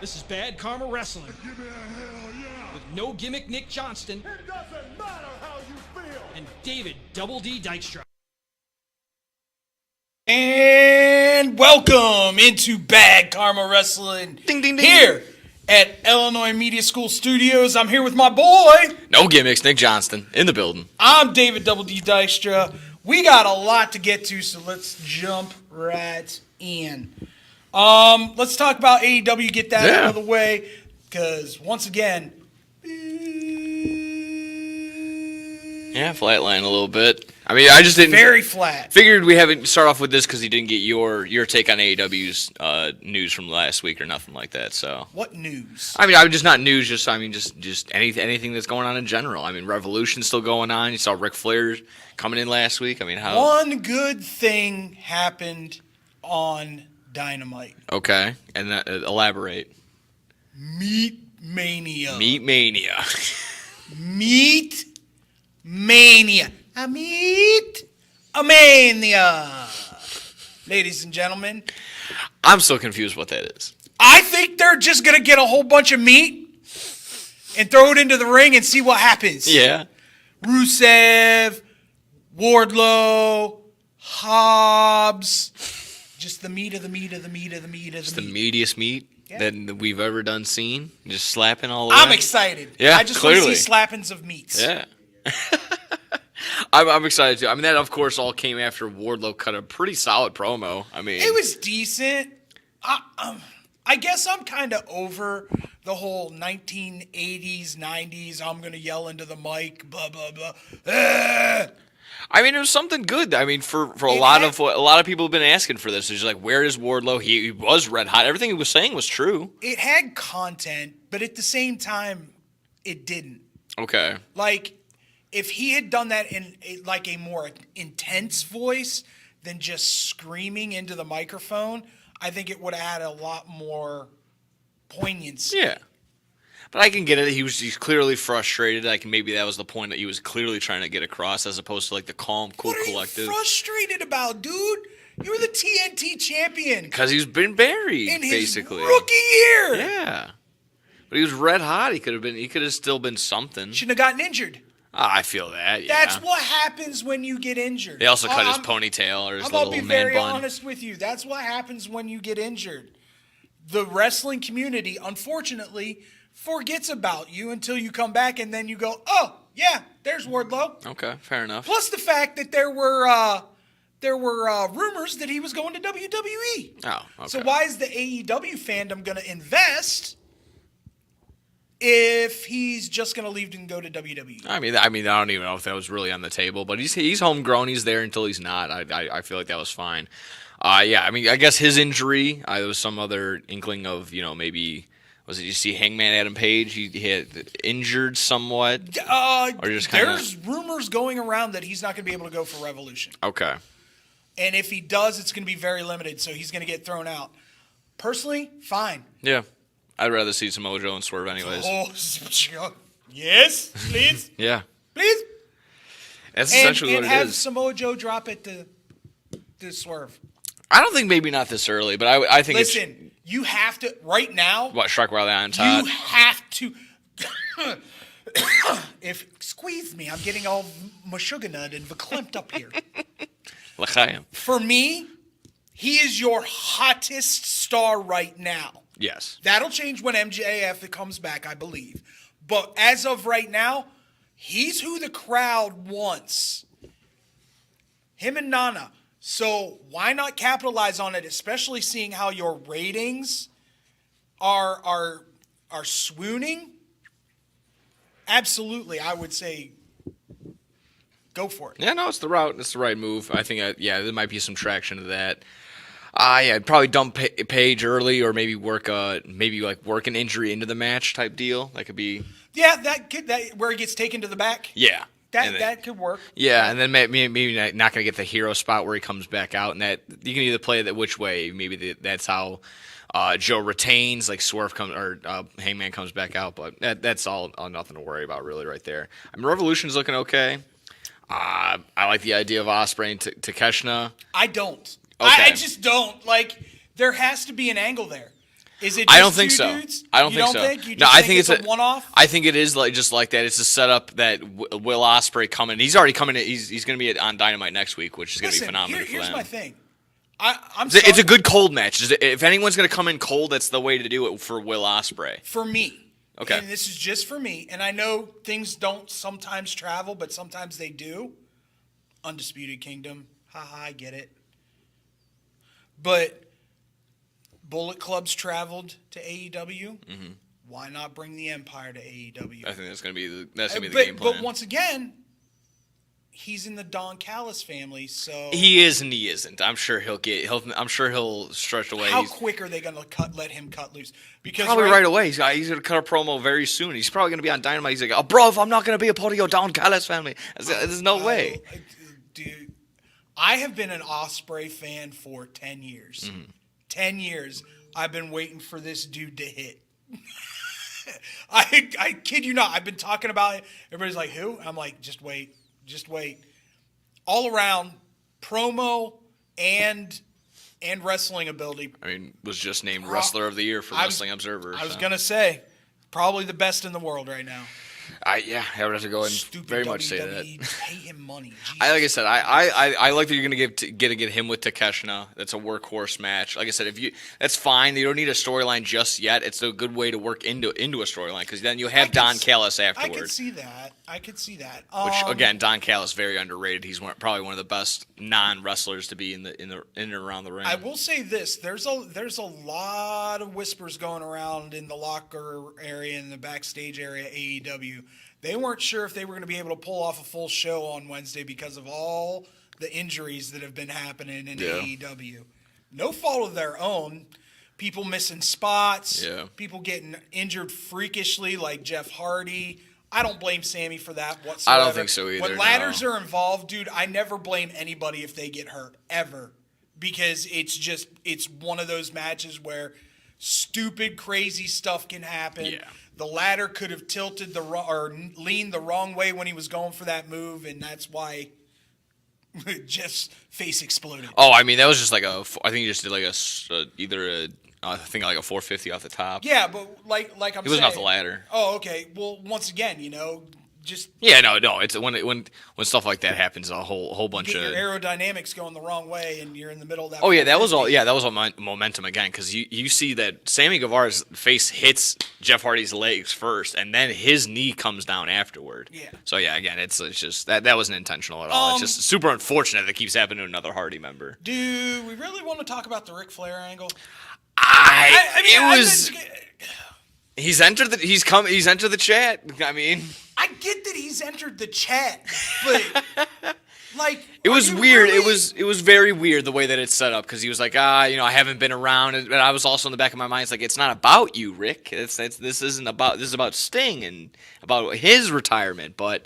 This is Bad Karma Wrestling. Give me a hell yeah! With no gimmick Nick Johnston. It doesn't matter how you feel! And David Double D Dykstra. And welcome into Bad Karma Wrestling. Ding, ding, ding. Here at Illinois Media School Studios. I'm here with my boy. No gimmicks, Nick Johnston, in the building. I'm David Double D Dykstra. We got a lot to get to, so let's jump right in. Let's talk about AEW, get that out of the way, because once again, Flatline a little bit. I mean, I just didn't. Very flat. Figured we haven't start off with this because you didn't get your take on AEW's news from last week or nothing like that. So what news? I mean, I'm just not news. Just anything that's going on in general. I mean, Revolution's still going on. You saw Ric Flair coming in last week. I mean, how? One good thing happened on Dynamite. Okay, and elaborate. Meat Mania. Meat Mania. Meat Mania. A meat a mania. Ladies and gentlemen, I'm so confused what that is. I think they're just going to get a whole bunch of meat and throw it into the ring and see what happens. Yeah. Rusev, Wardlow, Hobbs. Just the meat of the meat of the meat of the meat of It's the the meat. meatiest meat that we've ever seen. Just slapping all over. I'm excited. Yeah, I just clearly. want to see slappings of meats. Yeah. I'm excited too. I mean, that of course all came after Wardlow cut a pretty solid promo. I mean, It was decent. I guess I'm kind of over the whole 1980s, 90s, I'm going to yell into the mic, blah, blah, blah. I mean, it was something good. I mean, for a lot of people have been asking for this. It's just like, where is Wardlow? He was red hot. Everything he was saying was true. It had content, but at the same time, it didn't. Okay. Like, if he had done that in a more intense voice than just screaming into the microphone, I think it would have had a lot more poignancy. Yeah. But I can get it. He's clearly frustrated. Like maybe that was the point that he was clearly trying to get across, as opposed to like the calm, cool collective. What are you frustrated about, dude? You were the TNT champion. Because he's been buried, in basically. his rookie year. Yeah. But he was red hot. He could have still been something. Shouldn't have gotten injured. I feel that. Yeah. That's what happens when you get injured. They also cut his ponytail or his I'm little gonna be man very bun. honest with you. That's what happens when you get injured. The wrestling community, unfortunately, forgets about you until you come back, and then you go, "Oh, yeah, there's Wardlow." Okay, fair enough. Plus the fact that there were rumors that he was going to WWE. Oh, okay. So why is the AEW fandom going to invest if he's just going to leave and go to WWE? I mean, I don't even know if that was really on the table, but he's homegrown. He's there until he's not. I feel like that was fine. Yeah, I mean, I guess his injury, there was some other inkling of, maybe, was it you see Hangman Adam Page? He had injured somewhat? Or just there's rumors going around that he's not going to be able to go for Revolution. Okay. And if he does, it's going to be very limited, so he's going to get thrown out. Personally, fine. Yeah. I'd rather see Samoa Joe and Swerve anyways. Oh, yes, please. Yeah. Please. That's essentially what it have is. Samoa Joe drop it to Swerve. I don't think maybe not this early, but I think Listen, you have to, right now. What, strike while the iron's hot? You have to. Squeeze me, I'm getting all mashuganut and verklempt up here. L'chaim. For me, he is your hottest star right now. Yes. That'll change when MJF comes back, I believe. But as of right now, he's who the crowd wants. Him and Nana. So why not capitalize on it, especially seeing how your ratings are swooning? Absolutely, I would say go for it. Yeah, no, it's the route. It's the right move. I think, there might be some traction to that. I'd probably dump Page early, or maybe work an injury into the match type deal. That could be. Yeah, that where he gets taken to the back. Yeah. That could work. Yeah, and then maybe not going to get the hero spot where he comes back out, and that you can either play that which way. Maybe that's how Joe retains, like Swerve comes or Hangman comes back out, but that's all nothing to worry about really right there. I mean, Revolution's looking okay. I like the idea of Ospreay and Takeshita. I don't. Okay. I just don't. Like, there has to be an angle there. Is it? I Just don't think two so. Dudes? I don't You think don't so. Think? You No, just I think it's a one-off. I think it is just like that. It's a setup that Will Ospreay coming. He's already coming. He's going to be on Dynamite next week, which is going to be phenomenal for them. Here's my thing. I'm It's a good cold match. If anyone's going to come in cold, that's the way to do it for Will Ospreay. For me. Okay. And this is just for me. And I know things don't sometimes travel, but sometimes they do. Undisputed Kingdom. Haha, I get it. But Bullet Club's traveled to AEW. Mm-hmm. Why not bring the Empire to AEW? I think that's going to be the game plan. But once again, he's in the Don Callis family, so he is and he isn't. I'm sure he'll stretch away. How quick are they going to let him cut loose? Because probably right away. He's going to cut a promo very soon. He's probably going to be on Dynamite. He's like, "Oh, bro, I'm not going to be a part of your Don Callis family." There's no way. Dude, I have been an Ospreay fan for 10 years. Mm-hmm. 10 years. I've been waiting for this dude to hit. I kid you not. I've been talking about it. Everybody's like, who? I'm like, just wait. Just wait. All around promo and wrestling ability. I mean, was just named Wrestler of the Year for Wrestling Observer. I was going to say, probably the best in the world right now. I would have to go and Stupid very WWE, much say that. Pay him money. Like I said, I like that you're going to get him with Takeshita. That's a workhorse match. Like I said, that's fine. You don't need a storyline just yet. It's a good way to work into a storyline because then you have Don Callis afterwards. I could see that. Which again, Don Callis very underrated. He's probably one of the best non-wrestlers to be in and around the ring. I will say this: there's a lot of whispers going around in the locker area and the backstage area at AEW. They weren't sure if they were going to be able to pull off a full show on Wednesday because of all the injuries that have been happening in AEW. No fault of their own. People missing spots. Yeah. People getting injured freakishly like Jeff Hardy. I don't blame Sammy for that whatsoever. I don't think so either. When ladders are involved, dude, I never blame anybody if they get hurt, ever. Because it's one of those matches where stupid, crazy stuff can happen. Yeah. The ladder could have tilted or leaned the wrong way when he was going for that move, and that's why Jeff's face exploded. Oh, I mean, that was just like I think he just did like I think like a 450 off the top. Yeah, but like I'm saying. It wasn't off the ladder. Oh, okay. Well, once again, just no. It's when stuff like that happens, a whole bunch your of aerodynamics going the wrong way, and you're in the middle of that. Oh yeah, that was all. Yeah, that was all momentum again because you see that Sammy Guevara's face hits Jeff Hardy's legs first, and then his knee comes down afterward. Yeah. So yeah, again, it's just that wasn't intentional at all. It's just super unfortunate that keeps happening to another Hardy member. Do we really want to talk about the Ric Flair angle? He's entered the chat. I mean, I get that he's entered the chat, but like it was weird. Really? It was very weird the way that it's set up because he was like, I haven't been around, and I was also in the back of my mind. It's like it's not about you, Rick. This is about Sting and about his retirement, but.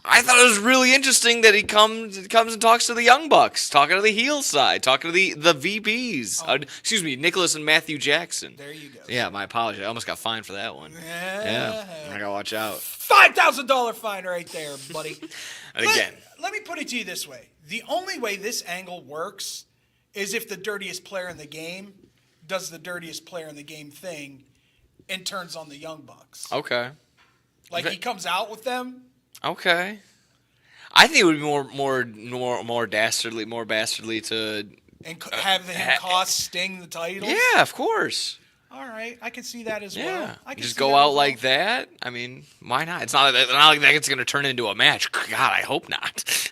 I thought it was really interesting that he comes and talks to the Young Bucks, talking to the heel side, talking to the VPs. Nicholas and Matthew Jackson. There you go. Yeah, my apologies. I almost got fined for that one. Yeah. I gotta watch out. $5,000 fine right there, buddy. And again, let me put it to you this way: the only way this angle works is if the dirtiest player in the game does the dirtiest player in the game thing and turns on the Young Bucks. Okay. Like he comes out with them. Okay, I think it would be more dastardly to have him cost Sting the title. Yeah, of course. All right, I can see that as well. Yeah, just go out like that. I mean, why not? It's not like that. It's going to turn into a match. God, I hope not.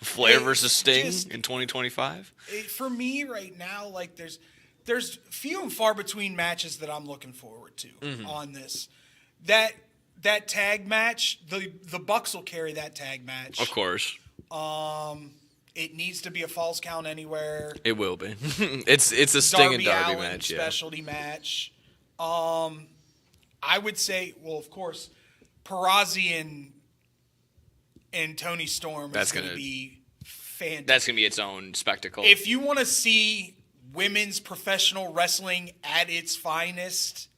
Flair versus Sting in 2025. For me, right now, like there's few and far between matches that I'm looking forward to on this. That tag match, the Bucks will carry that tag match. Of course. It needs to be a falls count anywhere. It will be. It's a Sting and Darby Allin match. Specialty match. I would say, well, of course, Perazzi and Tony Storm is going to be fantastic. That's going to be its own spectacle. If you want to see women's professional wrestling at its finest,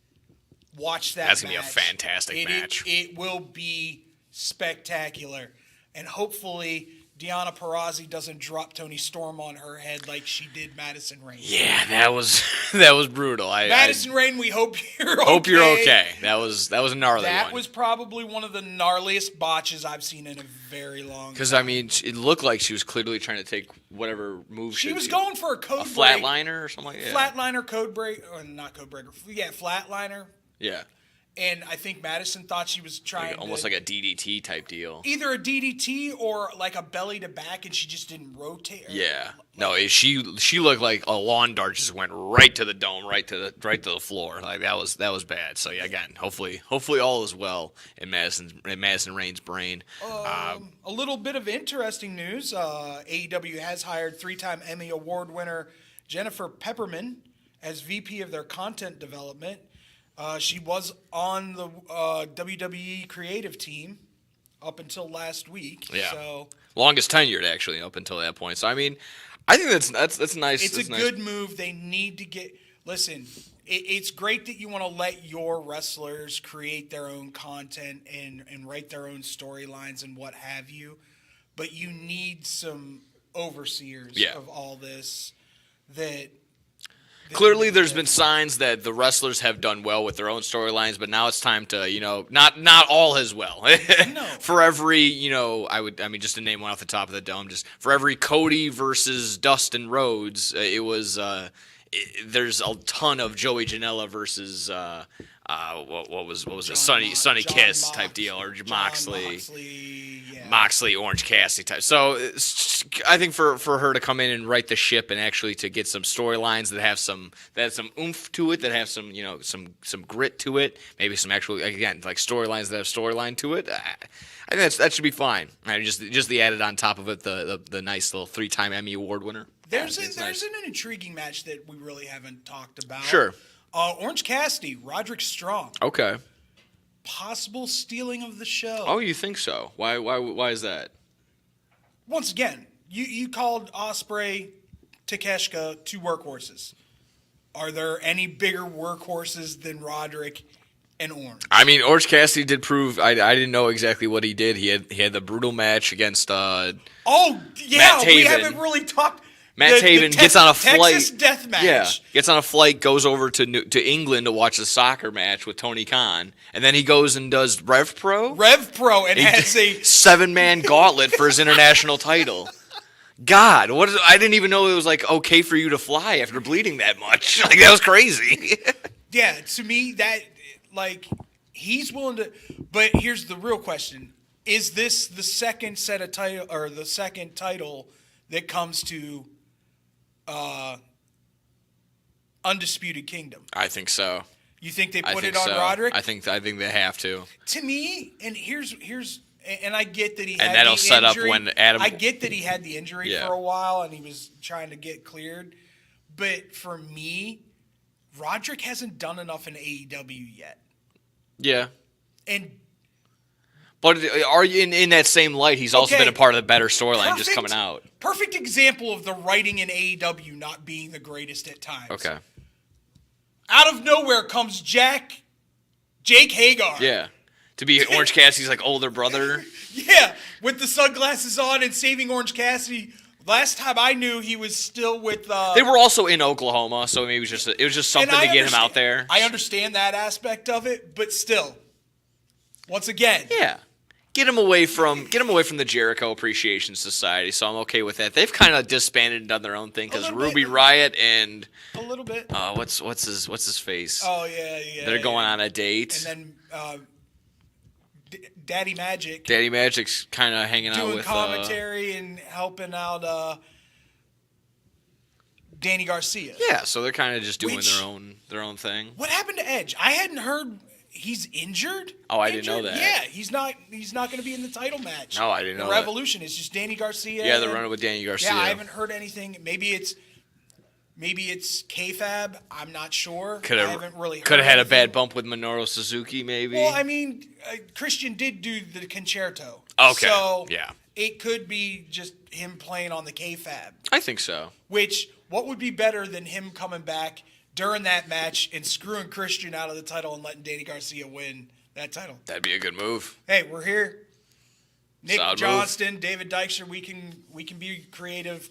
watch that. That's going to be a fantastic match. It will be spectacular. And hopefully Deonna Purrazzo doesn't drop Toni Storm on her head like she did Madison Rayne. Yeah, that was brutal. Madison Rayne, we hope you're okay. Hope you're okay. That was a gnarly one. That was probably one of the gnarliest botches I've seen in a very long time. Because, I mean, it looked like she was clearly trying to take whatever move she was going for a code break. Flatliner or something like that. Flatliner, code break, or not code breaker. Yeah, flatliner. Yeah. And I think Madison thought she was trying almost like a DDT type deal. Either a DDT or like a belly to back, and she just didn't rotate. Yeah. No, she looked like a lawn dart just went right to the dome, right to the floor. Like that was bad. So yeah, again, hopefully all is well in Madison Rayne's brain. A little bit of interesting news. AEW has hired 3-time Emmy Award winner Jennifer Pepperman as VP of their content development. She was on the WWE creative team up until last week. Yeah. So longest tenured actually up until that point. So I mean, I think that's nice. It's a good move. They need to get. Listen, it's great that you want to let your wrestlers create their own content and write their own storylines and what have you, but you need some overseers of all this. Clearly, there's been signs that the wrestlers have done well with their own storylines, but now it's time to, not all as well. No. For every, just to name one off the top of the dome, just for every Cody versus Dustin Rhodes, there's a ton of Joey Janela versus what was it, Sonny Kiss type deal, or Moxley, Orange Cassidy type. So I think for her to come in and right the ship and actually to get some storylines that have some oomph to it, that have some some grit to it, maybe some actual, again, like storylines that have storyline to it. I think that should be fine. Right? Just the added on top of it, the nice little 3-time Emmy Award winner. There's an intriguing match that we really haven't talked about. Sure. Orange Cassidy, Roderick Strong. Okay. Possible stealing of the show. Oh, you think so? Why is that? Once again, you called Ospreay, Takeshita 2 workhorses. Are there any bigger workhorses than Roderick and Orange? I mean, Orange Cassidy did prove. I didn't know exactly what he did. He had the brutal match against. Matt Taven. We haven't really talked. Matt Taven gets on a flight. Texas death match. Yeah, gets on a flight, goes over to England to watch the soccer match with Tony Khan, and then he goes and does Rev Pro, and has a 7-man gauntlet for his international title. God, I didn't even know it was like okay for you to fly after bleeding that much. Like that was crazy. Yeah, to me that he's willing to. But here's the real question: is this the second set of title or the second title that comes to Undisputed Kingdom? I think so. You think they put it on Roderick? I think they have to. To me, and here's and I get that he and had that'll the set injury. up when Adam. I get that he had the injury for a while and he was trying to get cleared, but for me, Roderick hasn't done enough in AEW yet. Yeah. But are you in that same light? He's also been a part of the better storyline just coming out. Perfect example of the writing in AEW not being the greatest at times. Okay. Out of nowhere comes Jake Hagar. Yeah. To be Orange Cassidy's older brother. Yeah, with the sunglasses on and saving Orange Cassidy. Last time I knew, he was still with. They were also in Oklahoma, so maybe it was just something to get him out there. I understand that aspect of it, but still, once again, yeah, get him away from the Jericho Appreciation Society. So I'm okay with that. They've kind of disbanded and done their own thing because Ruby Riott and a little bit. What's his face? Oh yeah. They're going on a date, and then. Daddy Magic's kind of hanging out with commentary and helping out Danny Garcia. Yeah, so they're kind of just doing their own thing. What happened to Edge? I hadn't heard he's injured. Oh, I didn't know that. Yeah, he's not going to be in the title match. No, I didn't know that. Revolution. It's just Danny Garcia. Yeah, they're running with Danny Garcia. Yeah, I haven't heard anything. Maybe it's kayfabe. I'm not sure. I haven't really heard could have had anything. A bad bump with Minoru Suzuki, maybe. Well, I mean, Christian did do the concerto. Okay. So yeah, it could be just him playing on the kayfabe. I think so. What would be better than him coming back during that match and screwing Christian out of the title and letting Danny Garcia win that title? That'd be a good move. Hey, we're here. Nick Solid Johnston, David Dykstra, we can be creative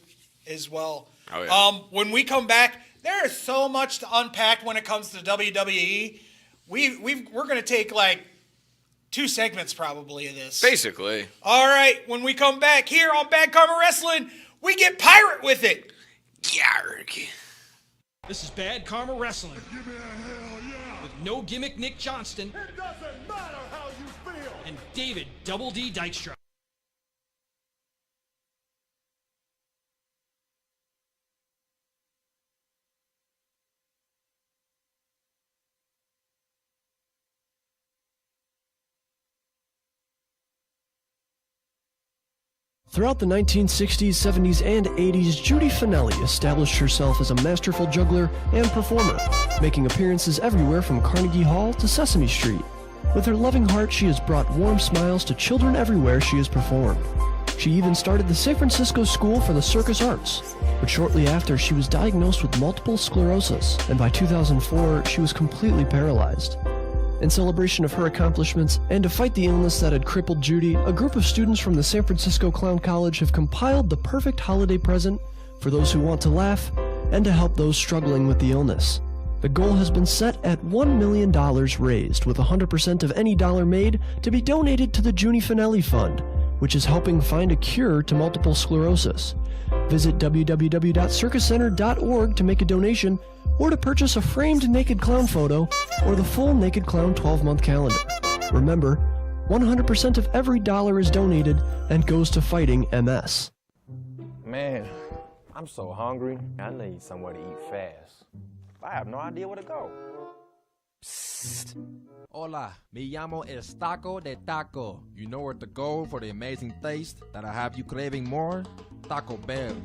as well. Oh, yeah. When we come back, there is so much to unpack when it comes to WWE. We're going to take like 2 segments probably of this. Basically. All right, when we come back here on Bad Karma Wrestling, we get pirate with it. Yarg. This is Bad Karma Wrestling Give me a hell yeah. with No Gimmick Nick Johnston It doesn't matter how you feel. and David Double D Dykstra. Throughout the 1960s, 70s, and 80s, Judy Finelli established herself as a masterful juggler and performer, making appearances everywhere from Carnegie Hall to Sesame Street. With her loving heart, she has brought warm smiles to children everywhere she has performed. She even started the San Francisco School for the Circus Arts, but shortly after, she was diagnosed with multiple sclerosis, and by 2004, she was completely paralyzed. In celebration of her accomplishments and to fight the illness that had crippled Judy, a group of students from the San Francisco Clown College have compiled the perfect holiday present for those who want to laugh and to help those struggling with the illness. The goal has been set at $1 million raised, with 100% of any dollar made to be donated to the Judy Finelli Fund, which is helping find a cure to multiple sclerosis. Visit www.circuscenter.org to make a donation or to purchase a framed naked clown photo or the full Naked Clown 12-month calendar. Remember, 100% of every dollar is donated and goes to fighting MS. Man, I'm so hungry. I need somewhere to eat fast. I have no idea where to go. Psst. Hola, me llamo El Taco de Taco. You know where to go for the amazing taste that'll have you craving more? Taco Bell.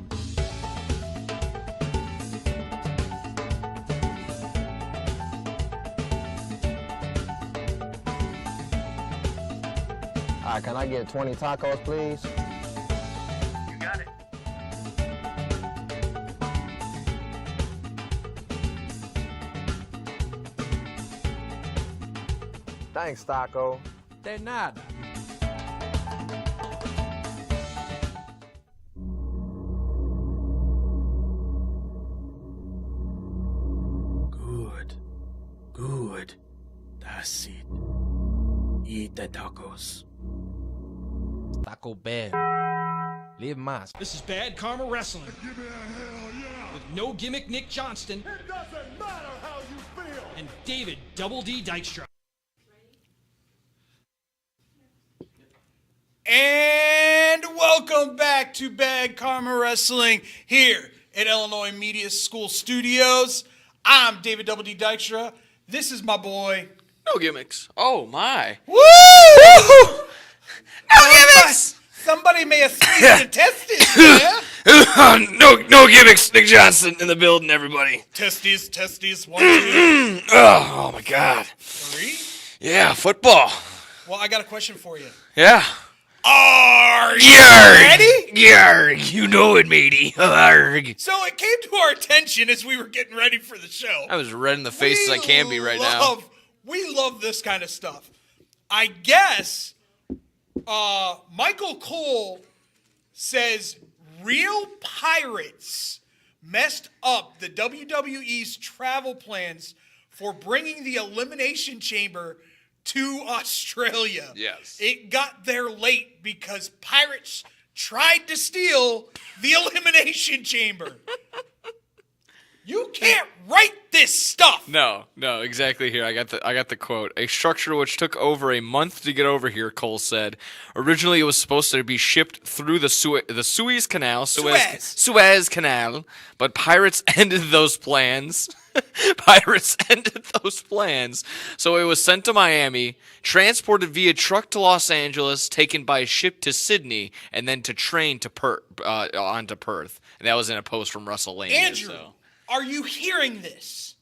All right, can I get 20 tacos, please? You got it. Thanks, Taco. De nada. Good. Good. That's it. Eat the tacos. Taco Bell. Live más. This is Bad Karma Wrestling Give me a hell yeah. with No Gimmick Nick Johnston It doesn't matter how you feel. and David Double D Dykstra. And welcome back to Bad Karma Wrestling here at Illinois Media School Studios. I'm David Double D Dykstra. This is my boy. No gimmicks. Oh, my. Woo! No gimmicks! Somebody may have squeezed the testes, yeah? no gimmicks. Nick Johnson in the building, everybody. Testes, 1, 2, Oh, my God. 3. Yeah, football. Well, I got a question for you. Yeah. Are you Yarg. ready? Yarg. You know it, matey. Yarg. So it came to our attention as we were getting ready for the show. I'm as red in the face as I can be right now. We love this kind of stuff. I guess Michael Cole says real pirates messed up the WWE's travel plans for bringing the Elimination Chamber to Australia. Yes. It got there late because pirates tried to steal the Elimination Chamber. You can't write this stuff. No, exactly here. I got the quote. A structure which took over a month to get over here, Cole said. Originally, it was supposed to be shipped through the Suez Canal, Suez Canal, but pirates ended those plans. So it was sent to Miami, transported via truck to Los Angeles, taken by ship to Sydney, and then to train to onto Perth. And that was in a post from WrestleMania. Andrew, So. are you hearing this?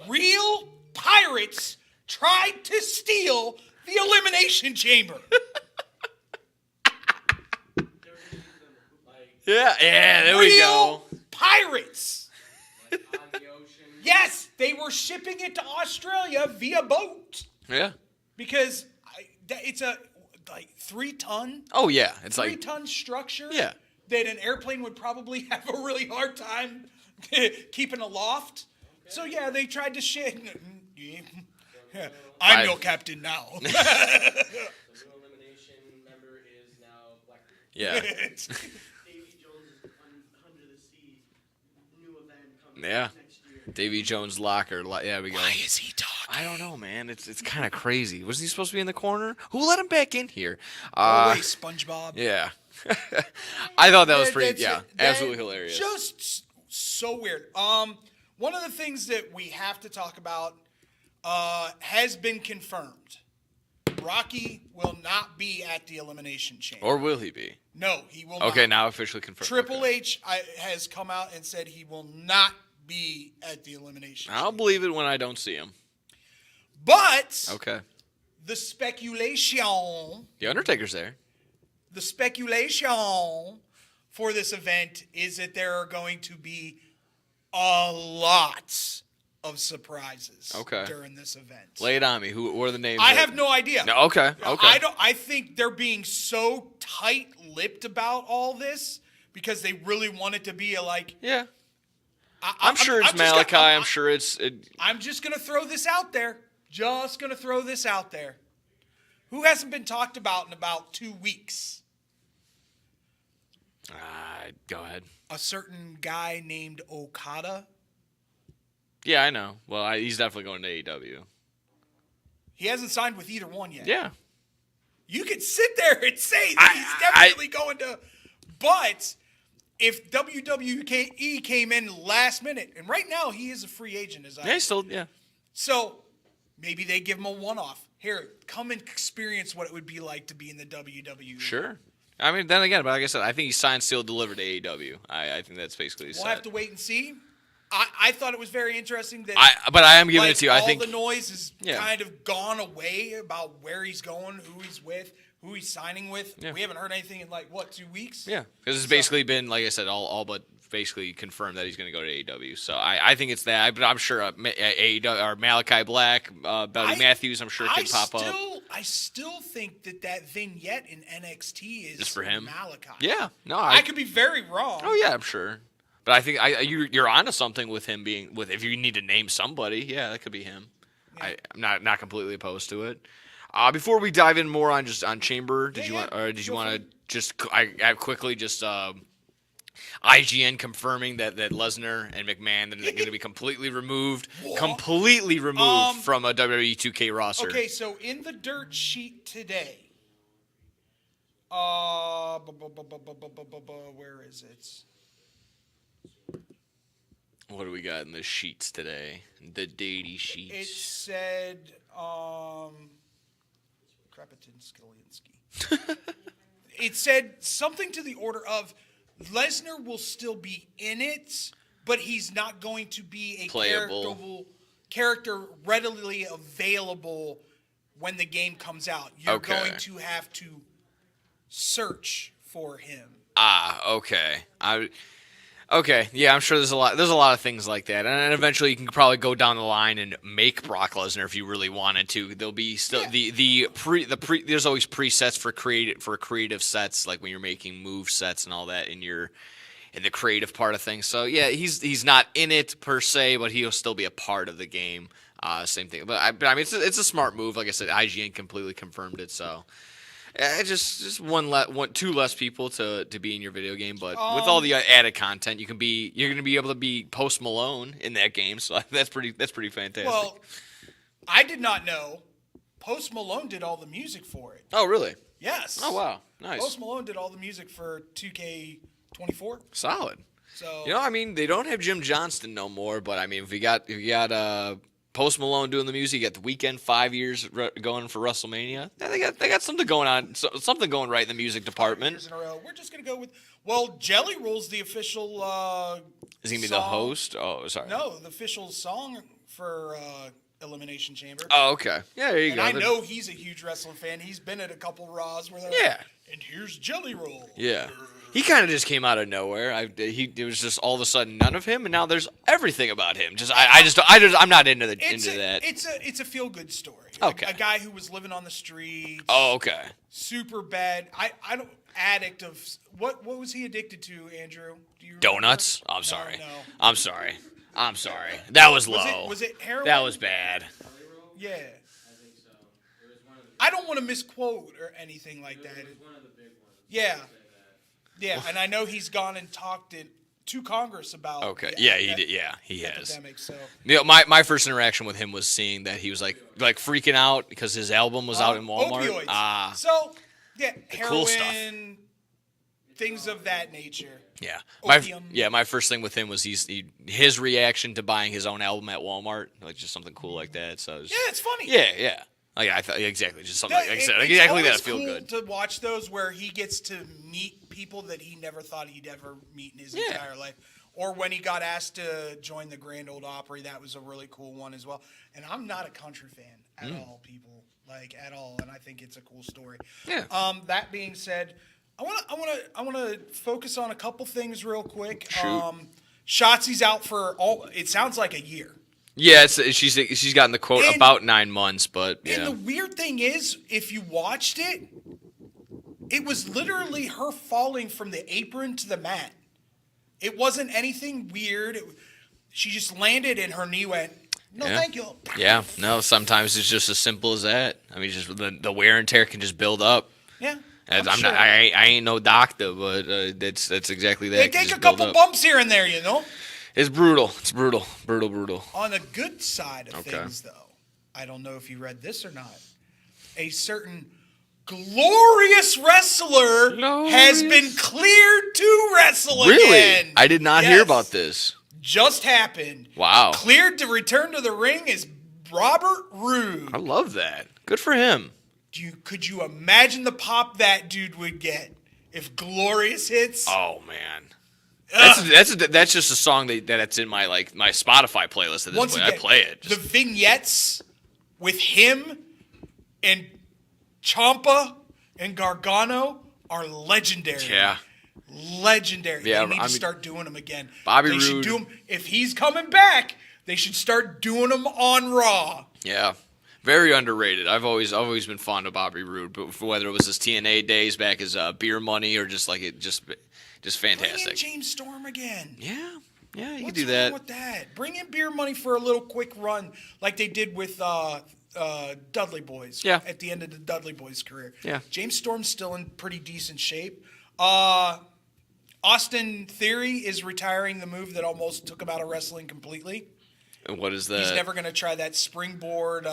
Real pirates tried to steal the Elimination Chamber. Yeah, there we go. Real pirates. Yes, they were shipping it to Australia via boat Yeah. because it's a like 3-ton? Oh yeah, it's like 3-ton structure? Yeah. That an airplane would probably have a really hard time keeping aloft. So yeah, they tried to shit. I'm your captain now. yeah. Yeah. Davy Jones locker. Yeah, we go. Why is he talking? I don't know, man. It's kind of crazy. Was he supposed to be in the corner? Who let him back in here? Oh wait, SpongeBob. Yeah. I thought that was pretty. That's- Absolutely that- hilarious. Just so weird. One of the things that we have to talk about has been confirmed. Rocky will not be at the Elimination Chamber. Or will he be? No, he will not. Okay, now officially confirmed. Triple Okay. H has come out and said he will not be at the Elimination I'll Chamber. believe it when I don't see him. But Okay. the speculation The Undertaker's there. for this event is that there are going to be a lot of surprises during this event. Lay it on me. Who are the names? I have no idea. No, okay. I think they're being so tight-lipped about all this because they really want it to be a like. Yeah. I'm sure it's Malachi. I'm sure it's. I'm just gonna throw this out there. Who hasn't been talked about in about 2 weeks? Go ahead. A certain guy named Okada. Yeah, I know. Well, he's definitely going to AEW. He hasn't signed with either one yet. Yeah. You could sit there and say that he's definitely going to. But if WWE came in last minute, and right now he is a free agent, Yeah. So maybe they give him a one-off. Here, come and experience what it would be like to be in the WWE. Sure. I mean, then again, but like I said, I think he's signed, sealed, delivered to AEW. I think that's basically We'll set. have to wait and see. I thought it was very interesting that. But I am giving it to you. I think all the noise has kind of gone away about where he's going, who he's with, who he's signing with. Yeah. We haven't heard anything in 2 weeks. Yeah, because it's basically been, like I said, all but basically confirmed that he's going to go to AEW. So I think it's that. But I'm sure AEW or Malachi Black, Buddy Matthews, I'm sure could pop up. I still think that vignette in NXT is Just for him. Malachi. Yeah, no, I could be very wrong. Oh yeah, I'm sure. But I think you're onto something with him being with. If you need to name somebody, yeah, that could be him. Yeah. I'm not completely opposed to it. Before we dive in more on Chamber, did you want to just quickly just IGN confirming that Lesnar and McMahon are going to be completely removed from a WWE 2K roster. Okay, so in the dirt sheet today, where is it? What do we got in the sheets today? The datey sheets. It said, Krapatinsky. It said something to the order of Lesnar will still be in it, but he's not going to be a character readily available when the game comes out. You're going to have to search for him. Okay. Okay, yeah, I'm sure there's a lot of things like that, and eventually you can probably go down the line and make Brock Lesnar if you really wanted to. There'll be still there's always presets for creative sets, like when you're making move sets and all that in the creative part of things. So yeah, he's not in it per se, but he'll still be a part of the game. Same thing, but I mean it's a smart move. Like I said, IGN completely confirmed it, so. Just two less people to be in your video game, but with all the added content, you're gonna be able to be Post Malone in that game. So that's pretty fantastic. Well, I did not know Post Malone did all the music for it. Oh, really? Yes. Oh, wow, nice. Post Malone did all the music for 2K24. Solid. So I mean, they don't have Jim Johnston no more, but I mean, if you got Post Malone doing the music. You got The Weeknd 5 years going for WrestleMania. Yeah, they got something going on, something going right in the music department. 5 years in a row. We're just gonna go with Jelly Roll's the official. Is he gonna be the host? Oh, sorry. No, the official song for Elimination Chamber. Oh, okay. Yeah, there you go. I know he's a huge wrestling fan. He's been at a couple Raws where And here's Jelly Roll. Yeah. He kind of just came out of nowhere. It was just all of a sudden none of him, and now there's everything about him. I'm not into that. It's a feel good story. Okay. A guy who was living on the streets. Oh, okay. Super bad. I don't addict of what was he addicted to, Andrew? Do you remember? Donuts? I'm sorry. No. I'm sorry. That was low. Was it heroin? That was bad. Yeah. I don't want to misquote or anything like that. Yeah. Yeah, and I know he's gone and talked to Congress about. Okay. the Yeah, he did. Yeah, he has. epidemic. So My first interaction with him was seeing that he was like freaking out because his album was out in Walmart. Opioids. So yeah, heroin, cool stuff. things of that nature. Yeah. Opium. My first thing with him was his reaction to buying his own album at Walmart, like just something cool like that. So Yeah, it's funny. yeah. Like I thought exactly, just something like I said, It's exactly that always feel cool good. to watch those where he gets to meet people that he never thought he'd ever meet in his entire life. Or when he got asked to join the Grand Ole Opry, that was a really cool one as well. And I'm not a country fan at all, people, like at all. And I think it's a cool story. Yeah. That being said, I want to focus on a couple things real quick. Shoot. Shotzi's out for it sounds like a year. Yeah, she's gotten the quote about 9 months, but yeah. And the weird thing is, if you watched it, it was literally her falling from the apron to the mat. It wasn't anything weird. She just landed and her knee went, no, thank you. Yeah, no, sometimes it's just as simple as that. I mean, just the wear and tear can just build up. Yeah. I ain't no doctor, but that's exactly that. They take a couple bumps here and there, you know? It's brutal. It's brutal. Brutal. On the good side of things, though, I don't know if you read this or not. A certain glorious wrestler has been cleared to wrestle again. Really? I did not hear about this. Just happened. Wow. Cleared to return to the ring is Robert Roode. I love that. Good for him. Could you imagine the pop that dude would get if Glorious hits? Oh man. That's just a song that's in my Spotify playlist at this point. I play it. The vignettes with him and Ciampa and Gargano are legendary. Yeah. Legendary. Yeah, they need to start doing them again. Bobby they Roode. should do them. If he's coming back, they should start doing them on Raw. Yeah. Very underrated. I've always been fond of Bobby Roode, but whether it was his TNA days back as Beer Money or just fantastic. Bring in James Storm again. Yeah, you can What's do wrong that. with that? Bring in Beer Money for a little quick run, like they did with Dudley Boys. Yeah. At the end of the Dudley Boys' career. Yeah. James Storm's still in pretty decent shape. Austin Theory is retiring the move that almost took him out of wrestling completely. And what is that? He's never going to try that springboard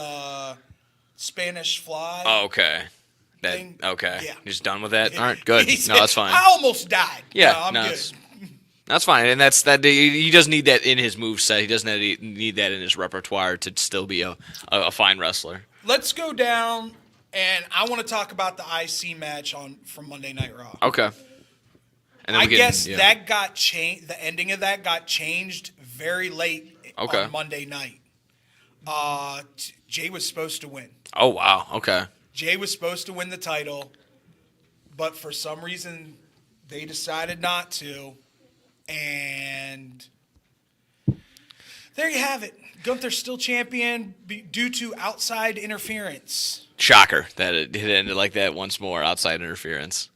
Spanish fly. Oh, okay. thing. Okay. Yeah. You're just done with that? All right, good. No, that's fine. I almost died. Yeah, I'm good. That's fine, and that's that. He doesn't need that in his moveset. He doesn't need that in his repertoire to still be a fine wrestler. Let's go down, and I want to talk about the IC match from Monday Night Raw. Okay. And then I guess that got changed. The ending of that got changed very late on Monday night. Jay was supposed to win. Oh wow. Okay. Jay was supposed to win the title, but for some reason they decided not to. And there you have it. Gunther's still champion due to outside interference. Shocker that it ended like that once more. Outside interference.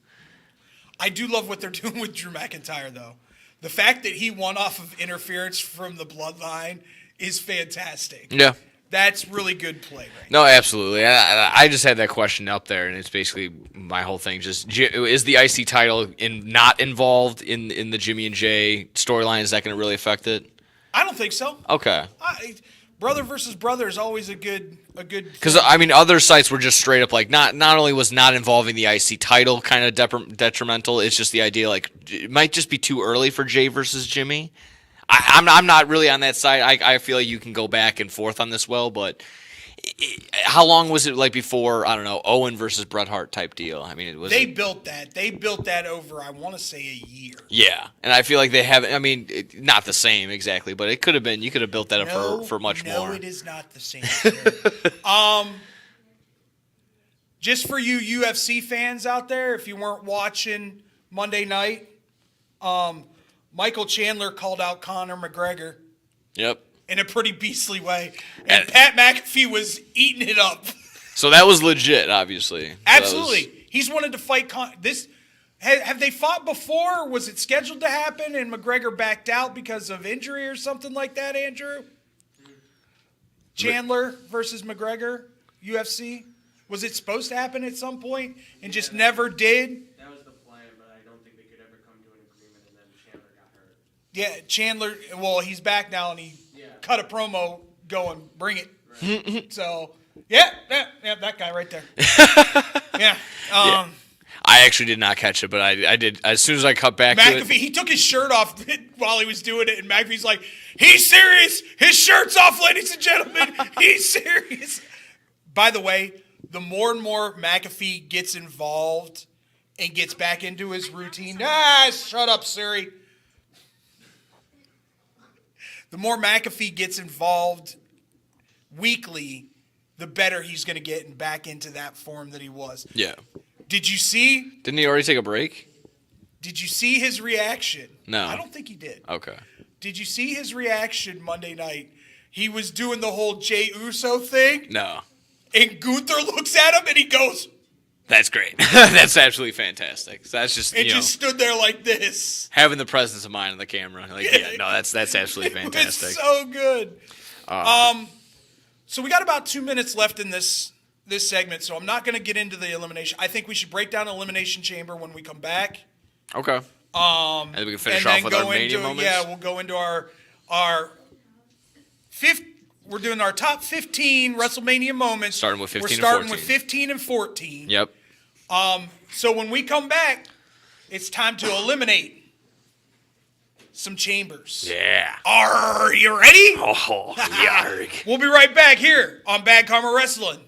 I do love what they're doing with Drew McIntyre, though. The fact that he won off of interference from the Bloodline is fantastic. Yeah. That's really good play right No, absolutely. I just had that question up there, and it's basically my whole thing. Just is the IC title not involved in the Jimmy and Jay storyline? Is that going to really affect it? I don't think so. Okay. Brother versus brother is always a good. Because I mean, other sites were just straight up like not only was not involving the IC title kind of detrimental. It's just the idea like it might just be too early for Jay versus Jimmy. I'm not really on that side. I feel like you can go back and forth on this but how long was it like before, I don't know, Owen versus Bret Hart type deal? I mean, They built that over, I want to say, a year. Yeah, and I feel like they haven't, I mean, not the same exactly, but it could have been, you could have built that up for much more. No, it is not the same. just for you UFC fans out there, if you weren't watching Monday night, Michael Chandler called out Conor McGregor. Yep. In a pretty beastly way. And Pat McAfee was eating it up. So that was legit, obviously. Absolutely. He's wanted to fight have they fought before? Was it scheduled to happen and McGregor backed out because of injury or something like that, Andrew? Chandler versus McGregor, UFC? Was it supposed to happen at some point and just never did? That was the plan, but I don't think they could ever come to an agreement, and then Chandler got hurt. Yeah, Chandler, well, he's back now and he cut a promo going, bring it. Right. So, yeah, that guy right there. Yeah. I actually did not catch it, but I did. As soon as I cut back to it. He took his shirt off while he was doing it, and McAfee's like, he's serious. His shirt's off, ladies and gentlemen. He's serious. By the way, the more and more McAfee gets involved and gets back into his routine. Shut up, Siri. The more McAfee gets involved weekly, the better he's going to get and back into that form that he was. Yeah. Did you see? Didn't he already take a break? Did you see his reaction? No. I don't think he did. Okay. Did you see his reaction Monday night? He was doing the whole Jey Uso thing. No. And Gunther looks at him and he goes, "That's great. That's absolutely fantastic." So that's just, just stood there like this. Having the presence of mind on the camera. That's absolutely fantastic. It's so good. So we got about 2 minutes left in this segment, so I'm not going to get into the elimination. I think we should break down Elimination Chamber when we come back. Okay. And then we can finish off with our Mania moments. Yeah, we'll go into our fifth. We're doing our top 15 WrestleMania moments. Starting with 15 We're and starting 14. with 15 and 14. Yep. So when we come back, it's time to eliminate some chambers. Yeah. Are you ready? Oh, yarg. We'll be right back here on Bad Karma Wrestling.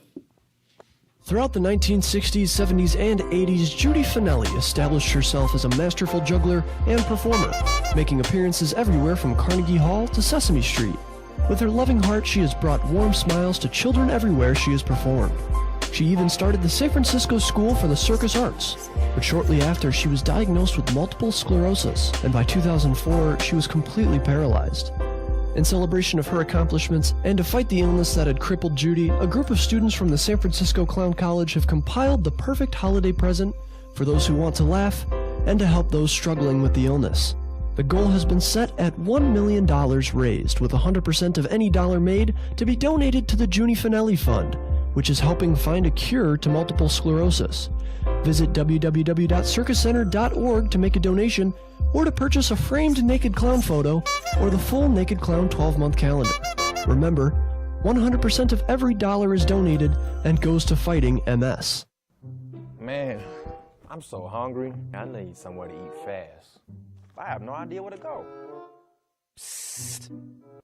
Throughout the 1960s, 70s, and 80s, Judy Finelli established herself as a masterful juggler and performer, making appearances everywhere from Carnegie Hall to Sesame Street. With her loving heart, she has brought warm smiles to children everywhere she has performed. She even started the San Francisco School for the Circus Arts, but shortly after, she was diagnosed with multiple sclerosis, and by 2004, she was completely paralyzed. In celebration of her accomplishments and to fight the illness that had crippled Judy, a group of students from the San Francisco Clown College have compiled the perfect holiday present for those who want to laugh and to help those struggling with the illness. The goal has been set at $1 million raised, with 100% of any dollar made to be donated to the Judy Finelli Fund, which is helping find a cure to multiple sclerosis. Visit www.circuscenter.org to make a donation or to purchase a framed naked clown photo or the full Naked Clown 12-month calendar. Remember, 100% of every dollar is donated and goes to fighting MS. Man, I'm so hungry. I need somewhere to eat fast. I have no idea where to go. Psst.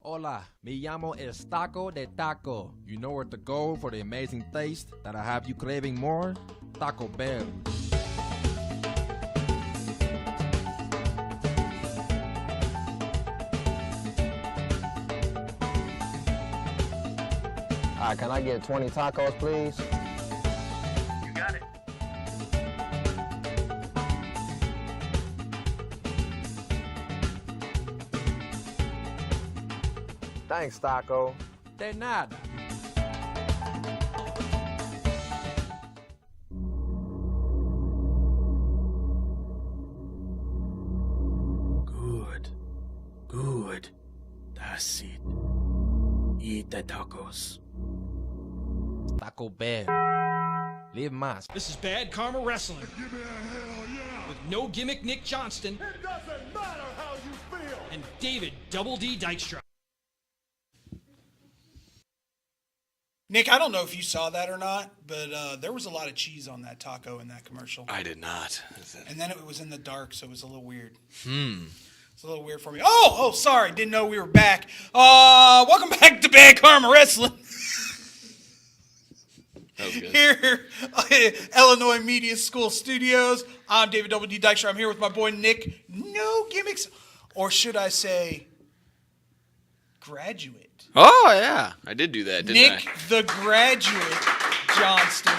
Hola, me llamo El Taco de Taco. You know where to go for the amazing taste that'll have you craving more? Taco Bell. Can I get 20 tacos, please? You got it. Thanks, Taco. De nada. Good. That's it. Eat the tacos. Taco Bell. Live más. This is Bad Karma Wrestling Give me a hell yeah. with No Gimmick Nick Johnston It doesn't matter how you feel. and David Double D Dykstra. Nick, I don't know if you saw that or not, but there was a lot of cheese on that taco in that commercial. I did not. And then it was in the dark, so it was a little weird. It's a little weird for me. Oh, sorry. Didn't know we were back. Welcome back to Bad Karma Wrestling. That was good. Here, Illinois Media School Studios. I'm David Double D Dykstra. I'm here with my boy Nick. No gimmicks. Or should I say, graduate. Oh, yeah. I did do that, didn't Nick, the graduate Johnston.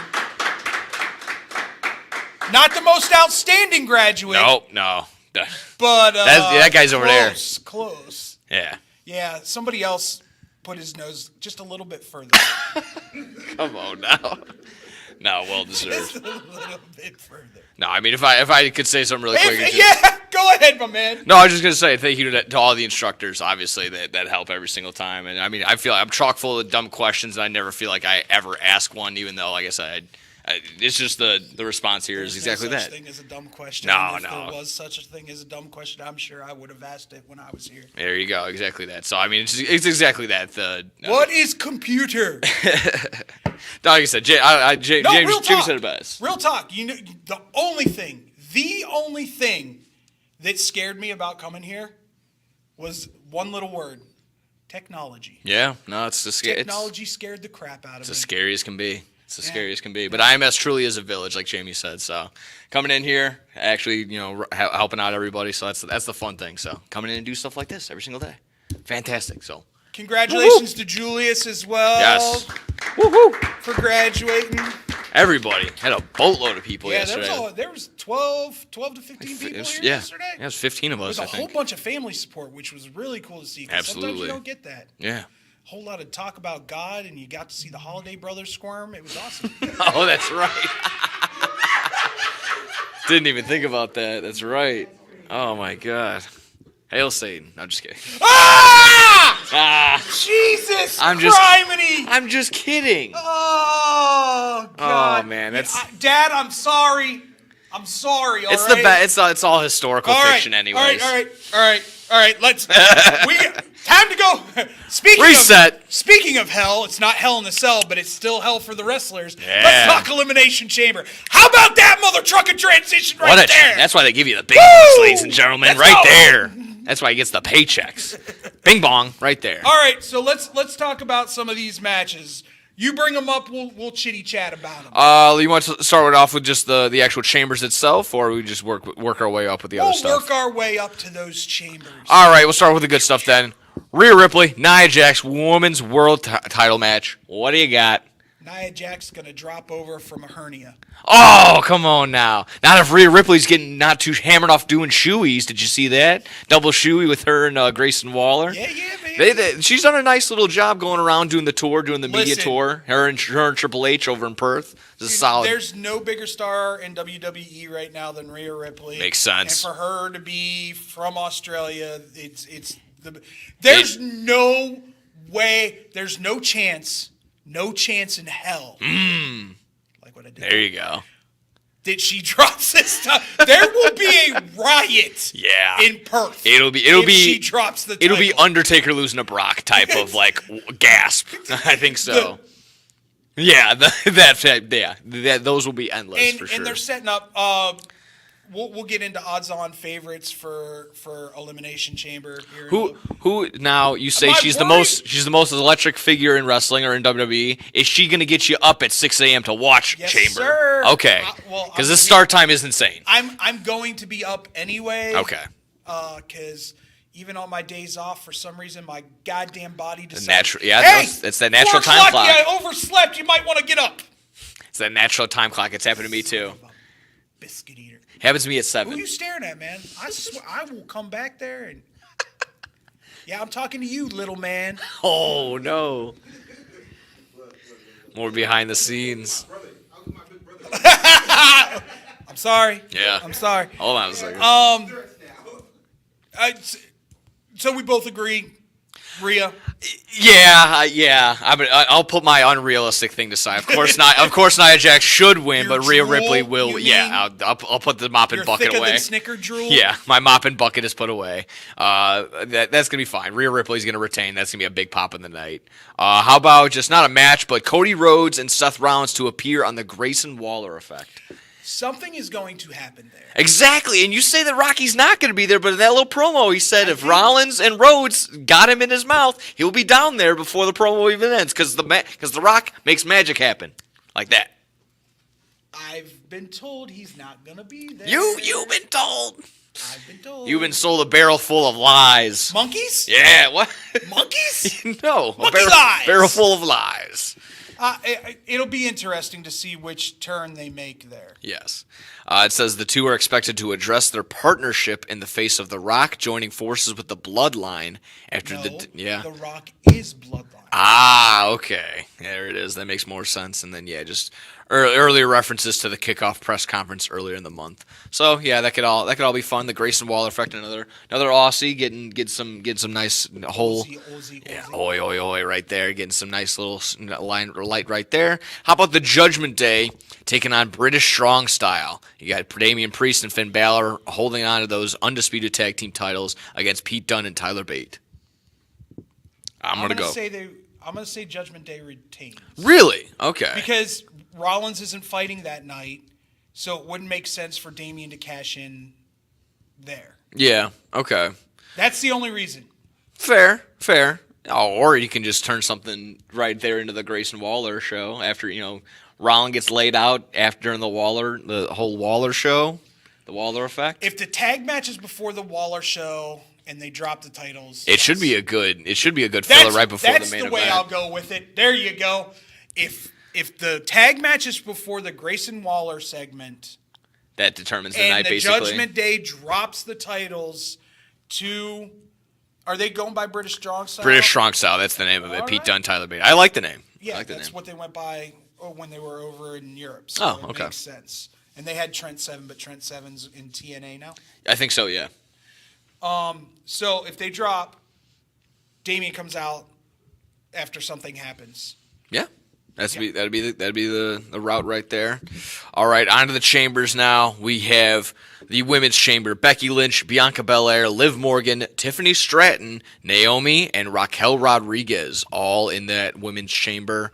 Not the most outstanding graduate. No. But that guy's over there. Close. Yeah. Yeah, somebody else put his nose just a little bit further. Come on now. No, well deserved. Just a little bit further. No, I mean, if I could say something really quick. Yeah, go ahead, my man. No, I was just going to say thank you to all the instructors, obviously, that help every single time. And, I mean, I feel like I'm chock full of dumb questions, and I never feel like I ever ask one, even though, like I said, it's just the response here is exactly There's that. no such thing as a dumb question. No. If there was such a thing as a dumb question, I'm sure I would have asked it when I was here. There you go, exactly that. So, I mean, it's exactly that. What is computer? Like I said, James said it best. Real talk. You know, the only thing that scared me about coming here was one little word: technology. Yeah, no, it's the technology scared the crap out of me. It's as scary as can be. It's as scary as can be. But IMS truly is a village, like Jamie said. So coming in here, actually, helping out everybody. So that's the fun thing. So coming in and do stuff like this every single day, fantastic. So congratulations to Julius as well. Yes. For graduating. Everybody had a boatload of people yesterday. There was 12 to 15 people here yesterday. Yeah, it was 15 of us. There was a whole bunch of family support, which was really cool to see. Absolutely. Sometimes you don't get that. Yeah. Whole lot of talk about God, and you got to see the Holiday Brothers squirm. It was awesome. Oh, that's right. Didn't even think about that. That's right. Oh, my God. Hail Satan. No, I'm just kidding. Jesus I'm just kidding. Oh, God. Oh, man. Dad, I'm sorry. I'm sorry. All it's right? It's all historical fiction, anyways. All right. Let's. Time to go. Speaking of hell, it's not hell in the cell, but it's still hell for the wrestlers. Yeah. Let's talk Elimination Chamber. How about that mother trucker transition right there? That's why they give you the big bucks, ladies and gentlemen, right there. That's why he gets the paychecks. Bing bong, right there. All right, so let's talk about some of these matches. You bring them up, we'll chitty chat about them. You want to start off with just the actual chambers itself, or we just work our way up with the other stuff? We'll work our way up to those chambers. All right, we'll start with the good stuff then. Rhea Ripley, Nia Jax, Women's World Title match. What do you got? Nia Jax going to drop over from a hernia. Oh, come on now. Not if Rhea Ripley's getting not too hammered off doing shoeies. Did you see that? Double shoey with her and Grayson Waller. Yeah, baby. She's done a nice little job going around doing the tour, doing the media tour. Her and Triple H over in Perth. This is solid. There's no bigger star in WWE right now than Rhea Ripley. Makes sense. And for her to be from Australia, there's no way, there's no chance in hell. Like what I did. There you go. That she drops this time. There will be a riot. Yeah. In Perth. It'll be. She drops the title. It'll be Undertaker losing to Brock type of like gasp. I think so. Those will be endless for sure. And they're setting up. We'll get into odds-on favorites for Elimination Chamber. Who now? You say she's the most electric figure in wrestling or in WWE. Is she going to get you up at 6 a.m. to watch Yes, Chamber? sir. Okay. Because the start time is insane. I'm going to be up anyway. Okay. Because even on my days off, for some reason, my goddamn body decides. It's that natural time clock. Yeah, I overslept. You might want to get up. It's that natural time clock. It's happened to me too. Biscuit eater. Happens to me at 7. Who are you staring at, man? I swear, I will come back there and. Yeah, I'm talking to you, little man. Oh no. More behind the scenes. I'm sorry. Yeah. I'm sorry. Hold on a second. So we both agree, Rhea. Yeah. I'll put my unrealistic thing aside. Of course, Nia Jax should win, but Rhea Ripley will. Yeah, I'll put the mop and bucket away. Than Snicker drool? Yeah, my mop and bucket is put away. That's gonna be fine. Rhea Ripley's gonna retain. That's gonna be a big pop in the night. How about just not a match, but Cody Rhodes and Seth Rollins to appear on the Grayson Waller effect? Something is going to happen there. Exactly, and you say that Rocky's not going to be there, but in that little promo, he said if Rollins and Rhodes got him in his mouth, he'll be down there before the promo even ends, because the Rock makes magic happen like that. I've been told he's not going to be there. You've been told. I've been told. You've been sold a barrel full of lies. Monkeys? Yeah, what? Monkeys? No, lies. Barrel full of lies. It'll be interesting to see which turn they make there. Yes. It says the two are expected to address their partnership in the face of The Rock joining forces with the Bloodline after The Rock is Bloodline. Ah, okay. There it is. That makes more sense. And then, just earlier references to the kickoff press conference earlier in the month. So, yeah, that could all be fun. The Grayson Waller effect, another Aussie getting some nice whole Aussie. oi oi oi right there, getting some nice little light right there. How about the Judgment Day taking on British Strong Style? You got Damian Priest and Finn Balor holding on to those undisputed tag team titles against Pete Dunne and Tyler Bate. I'm gonna go. I'm gonna say Judgment Day retains. Really? Okay. Because Rollins isn't fighting that night, so it wouldn't make sense for Damian to cash in there. Yeah. Okay. That's the only reason. Fair. Oh, or you can just turn something right there into the Grayson Waller show after Rollins gets laid out during the whole Waller show, the Waller effect. If the tag match is before the Waller show and they drop the titles, it should be a good filler right before the main event. That's the way I'll go with it. There you go. If the tag match is before the Grayson Waller segment, that determines the night, basically. And the Judgment Day drops the titles to... Are they going by British Strong Style? British Strong Style, that's the name of it. Pete Dunne, Tyler Bate. I like the name. Yeah, that's what they went by when they were over in Europe. So it makes sense. And they had Trent Seven, but Trent Seven's in TNA now? I think so, yeah. So if they drop, Damian comes out after something happens. Yeah. That'd be the route right there. All right, on to the chambers now. We have the women's chamber: Becky Lynch, Bianca Belair, Liv Morgan, Tiffany Stratton, Naomi, and Raquel Rodriguez, all in that women's chamber.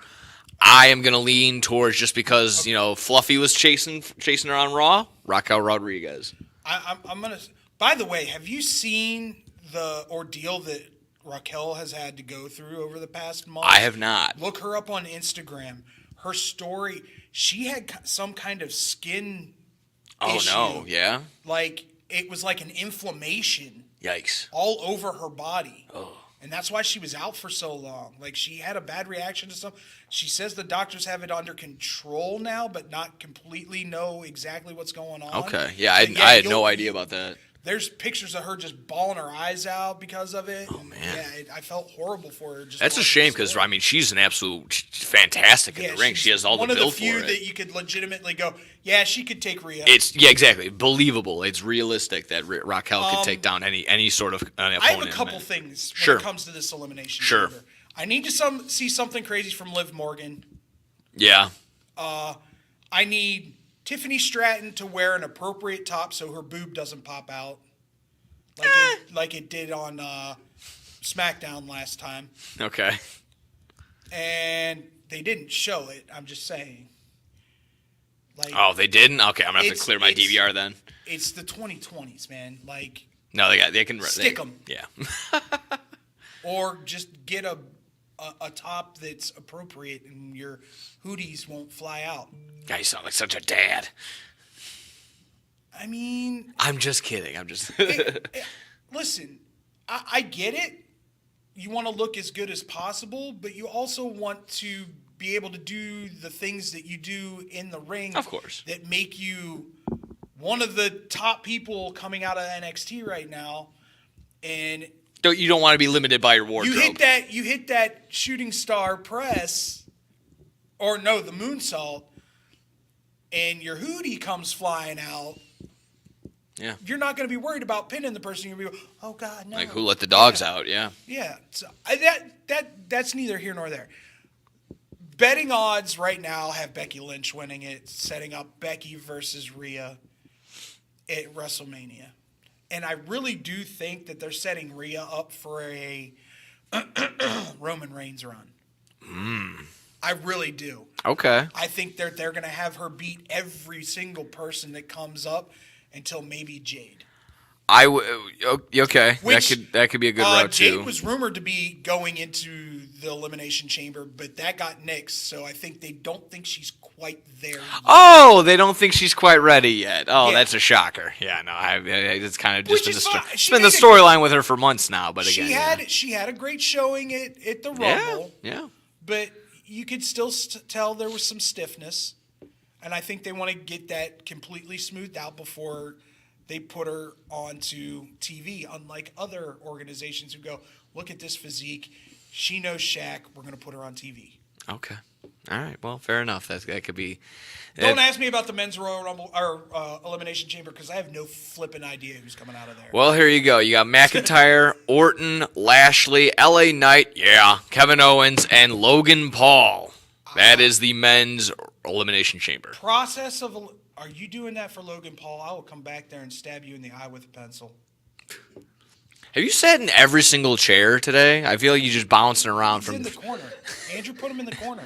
I am gonna lean towards, just because Fluffy was chasing her on Raw, Raquel Rodriguez. I'm gonna. By the way, have you seen the ordeal that Raquel has had to go through over the past month? I have not. Look her up on Instagram. Her story, she had some kind of skin issue. No, yeah? Like, it was like an inflammation. Yikes. All over her body. Oh. And that's why she was out for so long. Like, she had a bad reaction to something. She says the doctors have it under control now, but not completely know exactly what's going on. Okay. Yeah, I had no idea about that. There's pictures of her just bawling her eyes out because of it. Oh, man. Yeah, I felt horrible for her. That's a shame, because, she's an absolute fantastic in the ring. She has all the build for it. One of the few that you could legitimately go, yeah, she could take Rhea. Exactly. Believable. It's realistic that Raquel could take down any sort of opponent. I have a couple things when it comes to this elimination. Sure. Chamber. I need to see something crazy from Liv Morgan. Yeah. I need Tiffany Stratton to wear an appropriate top so her boob doesn't pop out, like it did on SmackDown last time. Okay. And they didn't show it. I'm just saying. They didn't? Okay, I'm gonna have to clear my DVR then. It's the 2020s, man. No, they can stick them. Yeah. Or just get a top that's appropriate and your hooties won't fly out. God, you sound like such a dad. I mean... I'm just kidding. Listen, I get it. You want to look as good as possible, but you also want to be able to do the things that you do in the ring. Of course. That make you one of the top people coming out of NXT right now. And... You don't want to be limited by your wardrobe. You hit that shooting star press, or no, the moonsault, and your hoodie comes flying out. Yeah. You're not going to be worried about pinning the person. You're going to be, oh God, no. Like, who let the dogs out? Yeah. Yeah. So that's neither here nor there. Betting odds right now have Becky Lynch winning it, setting up Becky versus Rhea at WrestleMania. And I really do think that they're setting Rhea up for a Roman Reigns run. I really do. Okay. I think they're going to have her beat every single person that comes up until maybe Jade. Okay. That could be a good route too. Jade was rumored to be going into the Elimination Chamber, but that got nixed. So I think they don't think she's quite there yet. Oh, they don't think she's quite ready yet. Oh, yeah. That's a shocker. Yeah, no, it's kind of just been the storyline with her for months now. But again, she had a great showing at the Rumble. Yeah. But you could still tell there was some stiffness, and I think they want to get that completely smoothed out before they put her onto TV, unlike other organizations who go, look at this physique. She knows Shaq. We're going to put her on TV. Okay. All right. Well, fair enough. That could be. Don't ask me about the men's Royal Rumble or Elimination Chamber because I have no flipping idea who's coming out of there. Well, here you go. You got McIntyre, Orton, Lashley, LA Knight, Kevin Owens, and Logan Paul. That is the men's Elimination Chamber. Are you doing that for Logan Paul? I will come back there and stab you in the eye with a pencil. Have you sat in every single chair today? I feel like you're just bouncing around He's from in the corner. Andrew put him in the corner.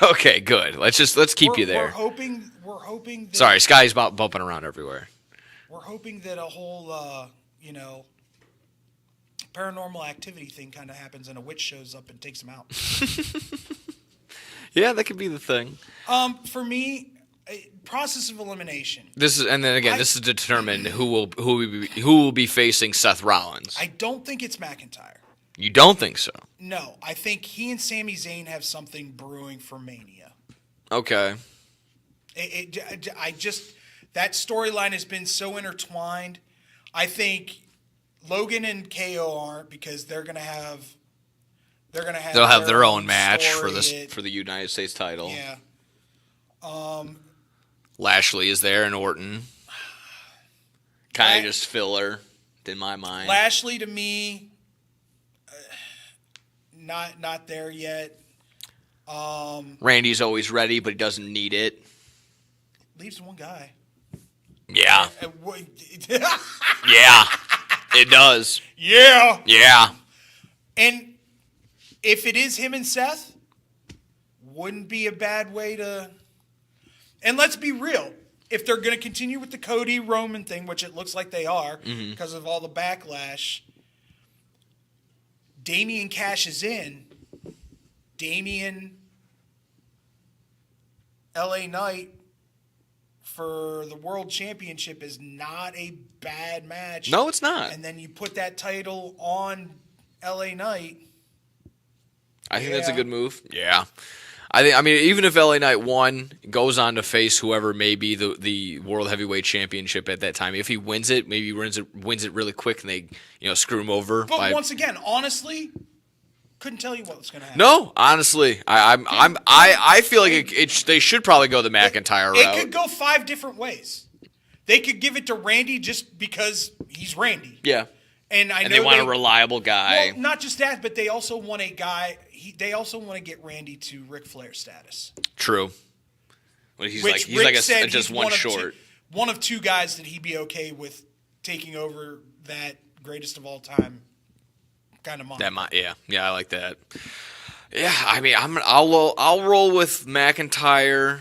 Okay, good. Let's keep you there. We're hoping. That, Sorry, Sky's bumping around everywhere. We're hoping that a whole, paranormal activity thing kind of happens, and a witch shows up and takes him out. Yeah, that could be the thing. For me, process of elimination. This is to determine who will be facing Seth Rollins. I don't think it's McIntyre. You don't think so? No, I think he and Sami Zayn have something brewing for Mania. Okay. That storyline has been so intertwined. I think Logan and KO aren't because they'll have their own match for story for the United States title. Yeah. Lashley is there and Orton. Kind of just filler in my mind. Lashley to me, not there yet. Randy's always ready, but he doesn't need it. Leaves one guy. Yeah. Yeah. It does. Yeah. Yeah. And if it is him and Seth, wouldn't be a bad way to. And let's be real. If they're going to continue with the Cody Roman thing, which it looks like they are because of all the backlash, Damian cashes in. Damian, LA Knight for the World Championship is not a bad match. No, it's not. And then you put that title on LA Knight. I think that's a good move. Yeah. I mean, even if LA Knight won, goes on to face whoever may be the World Heavyweight Championship at that time. If he wins it, maybe wins it really quick and they screw him over. But once again, honestly, couldn't tell you what's going to happen. No, honestly, I feel like they should probably go the McIntyre route. It could go 5 different ways. They could give it to Randy just because he's Randy. Yeah. And they want a reliable guy. Well, not just that, but they also want a guy. They also want to get Randy to Ric Flair status. True. Well, he's Which like Rick just said he's one short. One of 2 guys that he'd be okay with taking over that greatest of all time kind of moment. Yeah, I like that. Yeah, I mean, I'll roll with McIntyre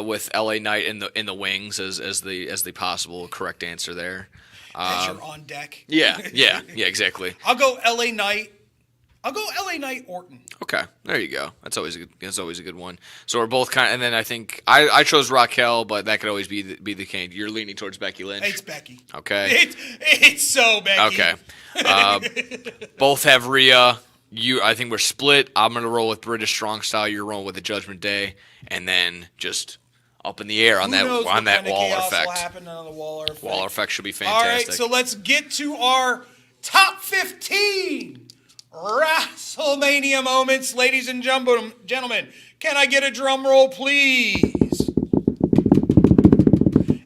with LA Knight in the wings as the possible correct answer there. As you're on deck. Yeah, exactly. I'll go LA Knight. Orton. Okay, there you go. That's always a good one. So we're both kind of, and then I think I chose Raquel, but that could always be the case. You're leaning towards Becky Lynch. It's Becky. Okay. It's so Becky. Okay. Both have Rhea. I think we're split. I'm gonna roll with British Strong Style. You're rolling with the Judgment Day, and then just up in the air on that Waller effect. Waller effect should be fantastic. All right, so let's get to our top 15 WrestleMania moments, ladies and gentlemen. Can I get a drum roll, please?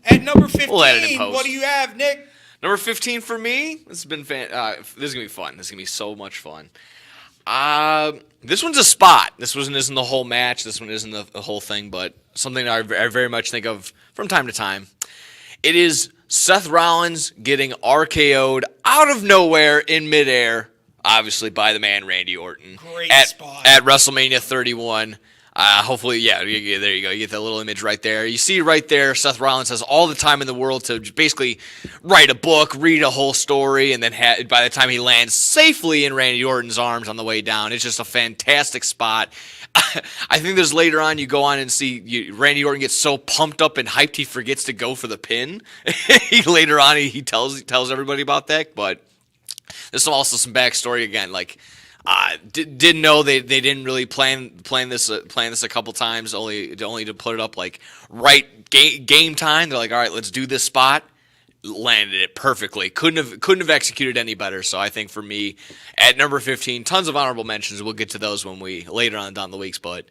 At number 15, we'll add it in post. What do you have, Nick? Number 15 for me. This has been this is gonna be fun. This is gonna be so much fun. This one's a spot. This one isn't the whole match. This one isn't the whole thing, but something I very much think of from time to time. It is Seth Rollins getting RKO'd out of nowhere in midair, obviously by the man Randy Orton. Great spot. At WrestleMania 31. Hopefully, there you go. You get that little image right there. You see right there, Seth Rollins has all the time in the world to basically write a book, read a whole story, and then by the time he lands safely in Randy Orton's arms on the way down, it's just a fantastic spot. I think there's later on you go on and see Randy Orton gets so pumped up and hyped he forgets to go for the pin. Later on he tells everybody about that, but there's also some backstory again, like Didn't know they didn't really plan this a couple times, only to put it up like right game time. They're like, all right, let's do this spot. Landed it perfectly. Couldn't have executed any better. So I think for me, at number 15, tons of honorable mentions. We'll get to those when we later on down the weeks, but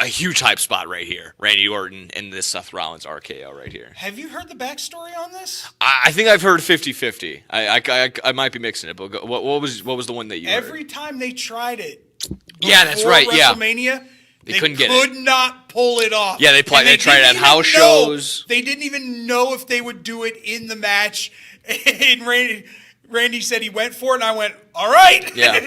a huge hype spot right here. Randy Orton and this Seth Rollins RKO right here. Have you heard the backstory on this? I think I've heard 50-50. I might be mixing it, but what was the one that you Every heard? time they tried it. Yeah, that's right. Yeah. WrestleMania, They couldn't get could not pull it off. Yeah, they tried it at house shows. They didn't even know if they would do it in the match. And Randy said he went for it, and I went, all right. Yeah.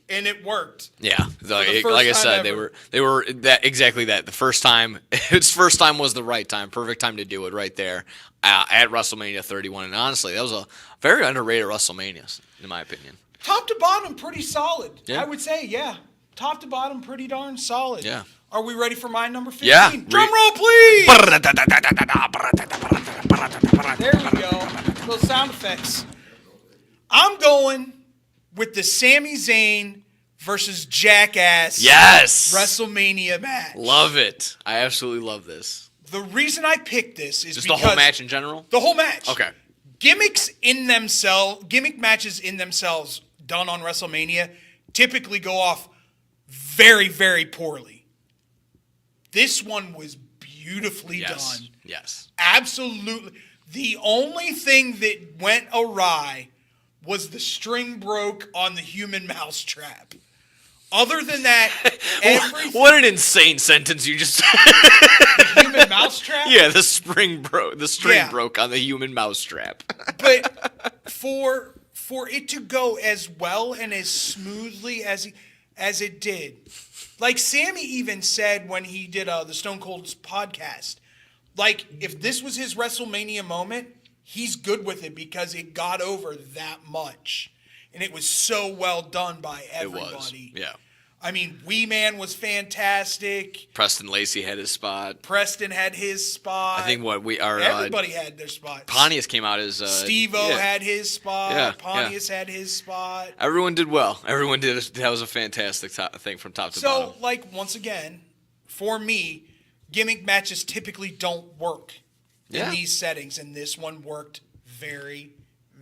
And it worked. Yeah, like I said, ever. they were that exactly that. The first time, its first time was the right time, perfect time to do it right there at WrestleMania 31. And honestly, that was a very underrated WrestleMania, in my opinion. Top to bottom, pretty solid. Yeah. I would say, yeah. Top to bottom, pretty darn solid. Yeah. Are we ready for my number 15? Yeah. Drum roll, please. There we go. Little sound effects. I'm going with the Sami Zayn versus Jackass WrestleMania match. Love it. I absolutely love this. The reason I picked this is Just because the whole match in general? The whole match. Okay. Gimmick matches in themselves done on WrestleMania typically go off very, very poorly. This one was beautifully done. Yes. Absolutely. The only thing that went awry was the string broke on the human mousetrap. Other than that, everything. What an insane sentence you just The human mousetrap? Yeah, the string broke on the human mousetrap. But for it to go as well and as smoothly as it did, like Sammy even said when he did the Stone Cold's podcast, like if this was his WrestleMania moment, he's good with it because it got over that much. And it was so well done by everybody. It was, yeah. I mean, Wee Man was fantastic. Preston Lacey had his spot. Preston had his spot. I think everybody had their spot. Pontius came out as Steve-O had his spot. Yeah, Pontius had his spot. Everyone did well. Everyone did. That was a fantastic thing from top to bottom. So, like, once again, for me, gimmick matches typically don't work in these settings, and this one worked very,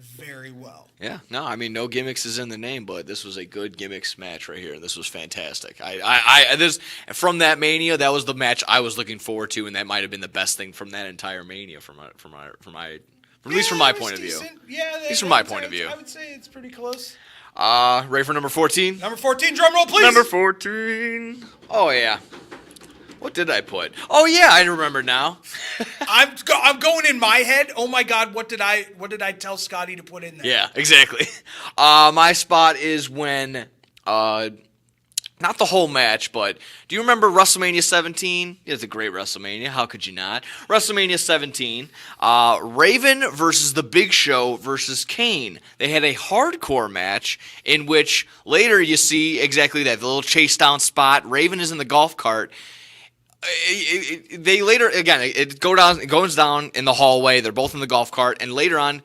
very well. Yeah, no, I mean, no gimmicks is in the name, but this was a good gimmicks match right here. This was fantastic. This from that Mania, that was the match I was looking forward to, and that might have been the best thing from that entire Mania, at least from my point of view. Yeah, at least from my point of view. I would say it's pretty close. Ready for number 14? Number 14, drum roll, please. Number 14. Oh yeah. What did I put? Oh yeah, I remember now. I'm going in my head. Oh my God, what did I tell Scotty to put in there? Yeah, exactly. My spot is when, not the whole match, but do you remember WrestleMania 17? It's a great WrestleMania. How could you not? WrestleMania 17, Raven versus The Big Show versus Kane. They had a hardcore match in which later you see exactly that, the little chase down spot. Raven is in the golf cart. They later, again, it goes down in the hallway. They're both in the golf cart, and later on,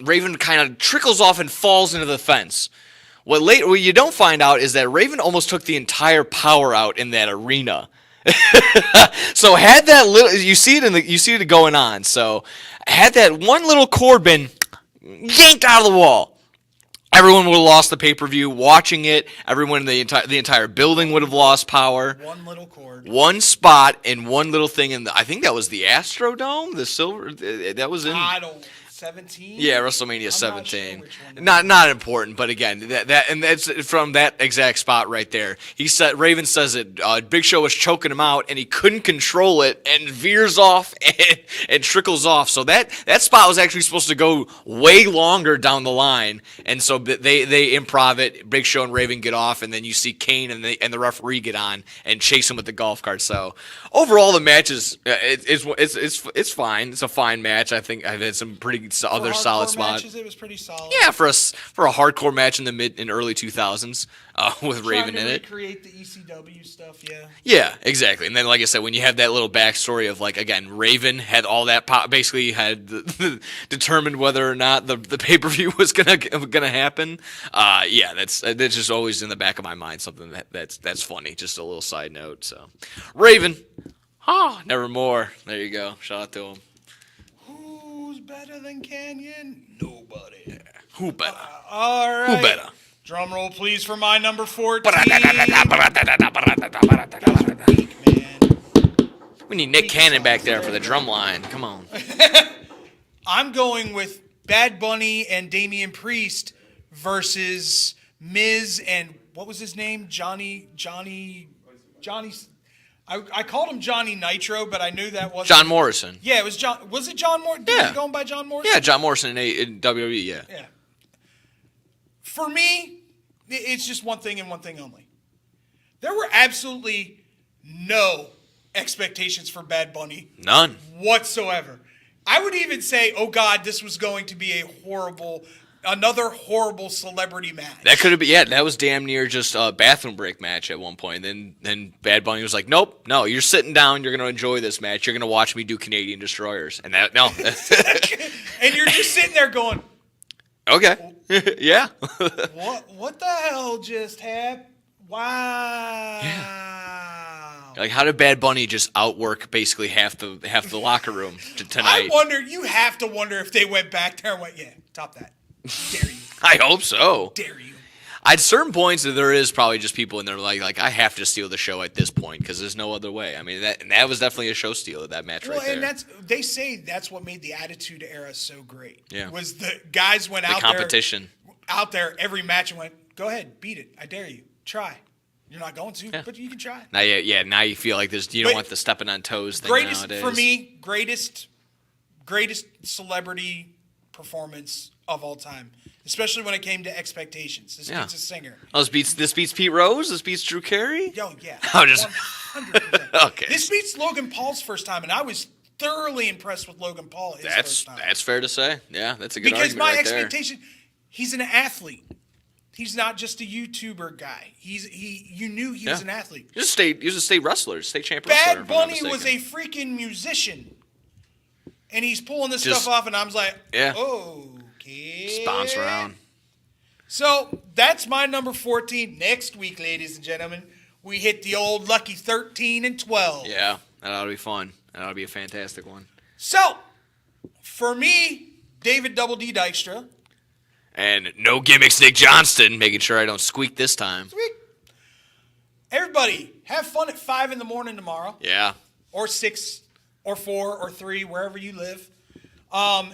Raven kind of trickles off and falls into the fence. What you don't find out is that Raven almost took the entire power out in that arena. So had that little, you see it going on. So had that one little cord been yanked out of the wall, everyone would have lost the pay-per-view watching it. Everyone in the entire building would have lost power. One little cord. One spot and one little thing in I think that was the Astrodome, the silver. That was in. I don't. 17? Yeah, WrestleMania 17. Not sure which one. Not important, but again, that's from that exact spot right there. Raven says it. Big Show was choking him out, and he couldn't control it, and veers off and trickles off. So that spot was actually supposed to go way longer down the line, and so they improv it. Big Show and Raven get off, and then you see Kane and the referee get on and chase him with the golf cart. So overall, the match is it's fine. It's a fine match. I think I've had some pretty other For solid hardcore spot. matches, it was pretty solid. Yeah, for a hardcore match in the mid and early 2000s with Raven in it. Recreate the ECW stuff, yeah. Yeah, exactly. And then, like I said, when you have that little backstory of, like, again, Raven had all that basically had determined whether or not the pay-per-view was gonna happen. Yeah, that's just always in the back of my mind, something that's funny. Just a little side note. So, Raven, nevermore. There you go. Shout out to him. Who's better than Canyon? Nobody. Yeah. Who better? All right. Who better? Drum roll, please, for my number 14. We need Nick Cannon back there for the drum line. Come on. I'm going with Bad Bunny and Damian Priest versus Miz and what was his name? Johnny. I called him Johnny Nitro, but I knew that wasn't John Morrison. Yeah, it was John. Was it John Morrison? Yeah. Was it going by John Morrison? Yeah, John Morrison in WWE. Yeah. Yeah. For me, it's just one thing and one thing only. There were absolutely no expectations for Bad Bunny. None. Whatsoever. I would even say, oh God, this was going to be another horrible celebrity match. That could have been, yeah, that was damn near just a bathroom break match at one point. Then Bad Bunny was like, nope, no, you're sitting down, you're going to enjoy this match, you're going to watch me do Canadian Destroyers. And that, no. And you're just sitting there going, okay. Yeah. what the hell just happened? Wow. Yeah. Like, how did Bad Bunny just outwork basically half the locker room tonight? You have to wonder if they went back there and went, yeah, top that. Dare you. I hope so. Dare you. At certain points, there is probably just people in there like I have to steal the show at this point because there's no other way. I mean, that was definitely a show stealer, that match right there. And they say that's what made the Attitude Era so great. Yeah. Was the guys went out competition. Out there every match and went, go ahead, beat it. I dare you. Try. You're not going to, but you can try. Now, yeah, now you feel like you don't want the stepping on toes thing nowadays. For me, greatest celebrity performance of all time, especially when it came to expectations. This beats a singer. Oh, this beats Pete Rose? This beats Drew Carey? Yo, yeah. I'm just 100%. Okay. This beats Logan Paul's first time, and I was thoroughly impressed with Logan Paul his first time. That's fair to say. Yeah, that's a good because argument my right expectation, he's an athlete. He's not just a YouTuber guy. You knew he was an athlete. He was a state wrestler, state champ wrestler. Bad Bunny was a freaking musician. And he's pulling this stuff off, and I'm like, okay. Bounce around. So that's my number 14. Next week, ladies and gentlemen, we hit the old lucky 13 and 12. Yeah, that ought to be fun. That ought to be a fantastic one. So, for me, David Double D Dykstra. And no gimmicks, Nick Johnston, making sure I don't squeak this time. Squeak. Everybody, have fun at 5 in the morning tomorrow. Yeah. Or 6, or 4, or 3, wherever you live.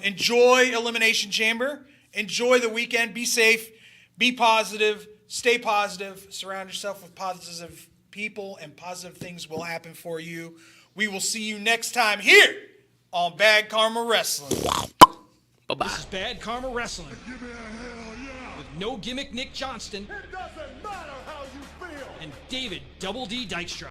Enjoy Elimination Chamber. Enjoy the weekend. Be safe. Be positive. Stay positive. Surround yourself with positive people, and positive things will happen for you. We will see you next time here on Bad Karma Wrestling. Bye-bye. This is Bad Karma Wrestling. Give me a hell yeah. With no gimmick Nick Johnston It doesn't matter how you feel. and David Double D Dykstra.